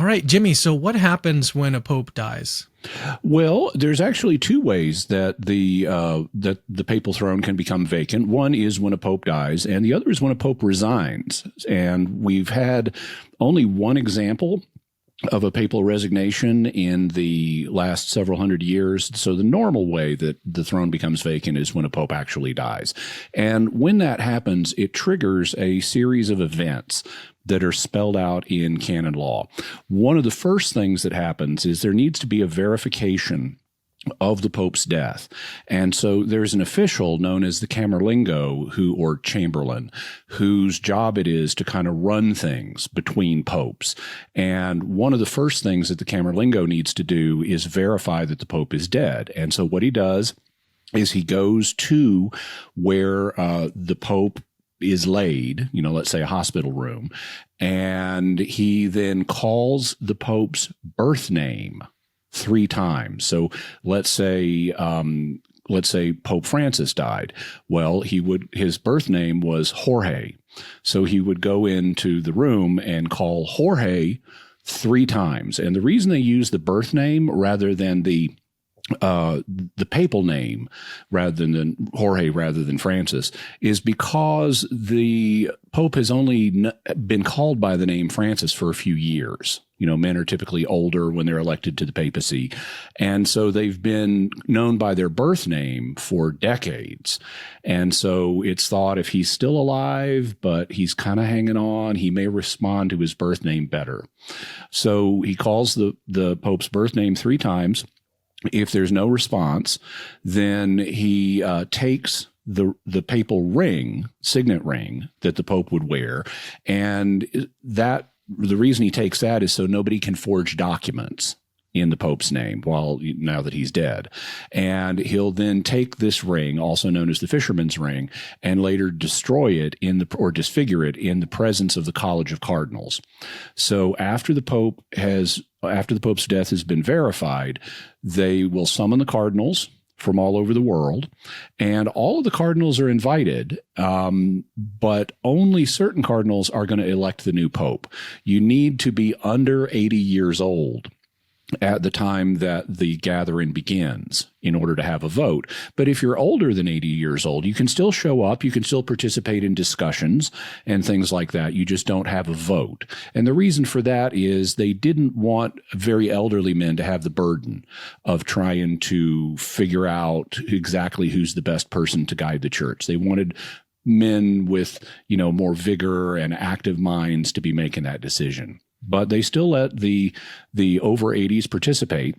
All right, Jimmy. So what happens when a pope dies? Well, there's actually two ways that the papal throne can become vacant. One is when a pope dies, and the other is when a pope resigns. And we've had only one example of a papal resignation in the last several hundred years. So the normal way that the throne becomes vacant is when a pope actually dies. And when that happens, it triggers a series of events that are spelled out in canon law. One of the first things that happens is there needs to be a verification of the Pope's death. And so there's an official known as the Camerlingo or Chamberlain, whose job it is to kind of run things between popes. And one of the first things that the Camerlingo needs to do is verify that the Pope is dead. And so what he does is he goes to where the Pope is laid, let's say a hospital room, and he then calls the Pope's birth name 3 times. So let's say Pope Francis died. Well, his birth name was Jorge. So he would go into the room and call Jorge 3 times. And the reason they use the birth name rather than the papal name rather than Jorge rather than Francis is because the Pope has only been called by the name Francis for a few years. Men are typically older when they're elected to the papacy. And so they've been known by their birth name for decades. And so it's thought if he's still alive, but he's kind of hanging on, he may respond to his birth name better. So he calls the Pope's birth name 3 times. If there's no response, then he takes the papal ring, signet ring that the Pope would wear, and the reason he takes that is so nobody can forge documents in the Pope's name now that he's dead. And he'll then take this ring, also known as the fisherman's ring, and later destroy it or disfigure it in the presence of the College of Cardinals. So after the Pope's death has been verified, they will summon the cardinals from all over the world, and all of the cardinals are invited, but only certain cardinals are going to elect the new pope. You need to be under 80 years old at the time that the gathering begins in order to have a vote. But if you're older than 80 years old, you can still show up, you can still participate in discussions and things like that. You just don't have a vote. And the reason for that is they didn't want very elderly men to have the burden of trying to figure out exactly who's the best person to guide the church. They wanted men with, more vigor and active minds to be making that decision. But they still let the over 80s participate.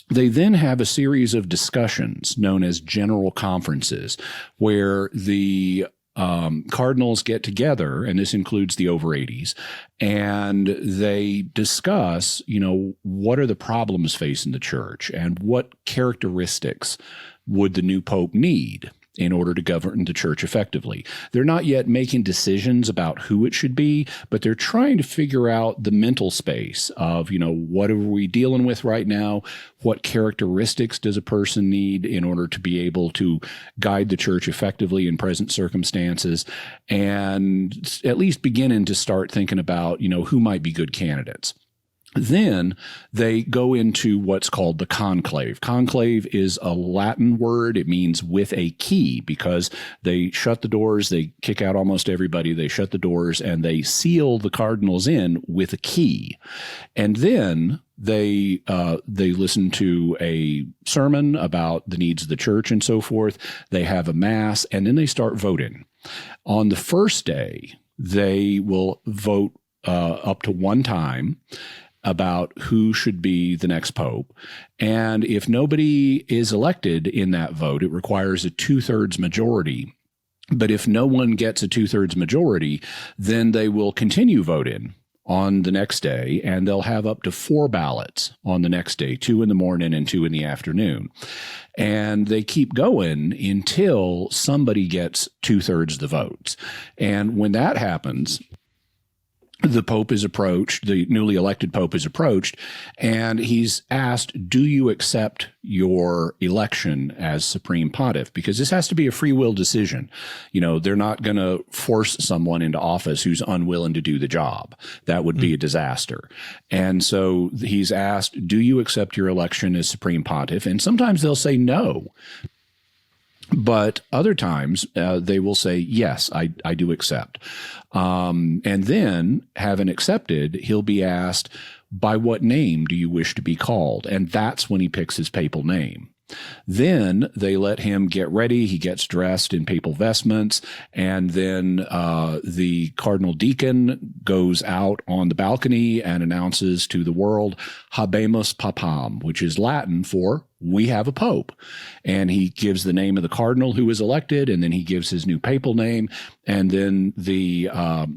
They then have a series of discussions known as general conferences where the cardinals get together, and this includes the over 80s, and they discuss, what are the problems facing the church and what characteristics would the new pope need in order to govern the church effectively. They're not yet making decisions about who it should be, but they're trying to figure out the mental space of, what are we dealing with right now? What characteristics does a person need in order to be able to guide the church effectively in present circumstances? And at least beginning to start thinking about, who might be good candidates. Then they go into what's called the conclave. Conclave is a Latin word. It means with a key because they shut the doors, they kick out almost everybody, they shut the doors, and they seal the cardinals in with a key. And then they listen to a sermon about the needs of the church and so forth. They have a mass, and then they start voting. On the first day, they will vote up to 1 time about who should be the next pope. And if nobody is elected in that vote, it requires a 2/3 majority. But if no one gets a 2/3 majority, then they will continue voting on the next day, and they'll have up to 4 ballots on the next day, 2 in the morning and 2 in the afternoon. And they keep going until somebody gets 2/3 of the votes. And when that happens, the Pope is approached, the newly elected Pope is approached, and he's asked, do you accept your election as Supreme Pontiff? Because this has to be a free will decision. They're not going to force someone into office who's unwilling to do the job. That would be a disaster. And so he's asked, do you accept your election as Supreme Pontiff? And sometimes they'll say no. But other times they will say, yes, I do accept. And then, having accepted, he'll be asked, by what name do you wish to be called? And that's when he picks his papal name. Then they let him get ready. He gets dressed in papal vestments, and then the cardinal deacon goes out on the balcony and announces to the world, Habemus Papam, which is Latin for we have a pope. And he gives the name of the cardinal who was elected, and then he gives his new papal name. And then the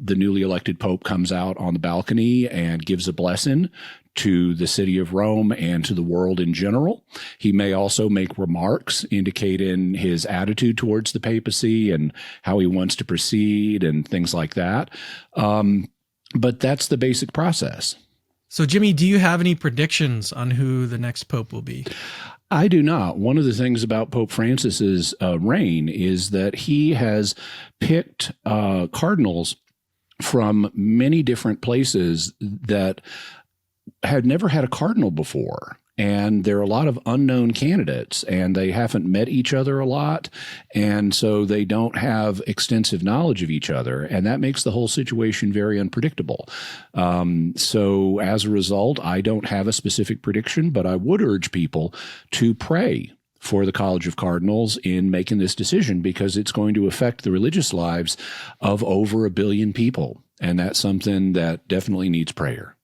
newly elected pope comes out on the balcony and gives a blessing to the city of Rome and to the world in general. He may also make remarks indicating his attitude towards the papacy and how he wants to proceed and things like that. But that's the basic process. So, Jimmy, do you have any predictions on who the next pope will be? I do not. One of the things about Pope Francis's reign is that he has picked cardinals from many different places that had never had a cardinal before. And there are a lot of unknown candidates, and they haven't met each other a lot. And so they don't have extensive knowledge of each other. And that makes the whole situation very unpredictable. So as a result, I don't have a specific prediction, but I would urge people to pray for the College of Cardinals in making this decision, because it's going to affect the religious lives of over 1 billion people. And that's something that definitely needs prayer.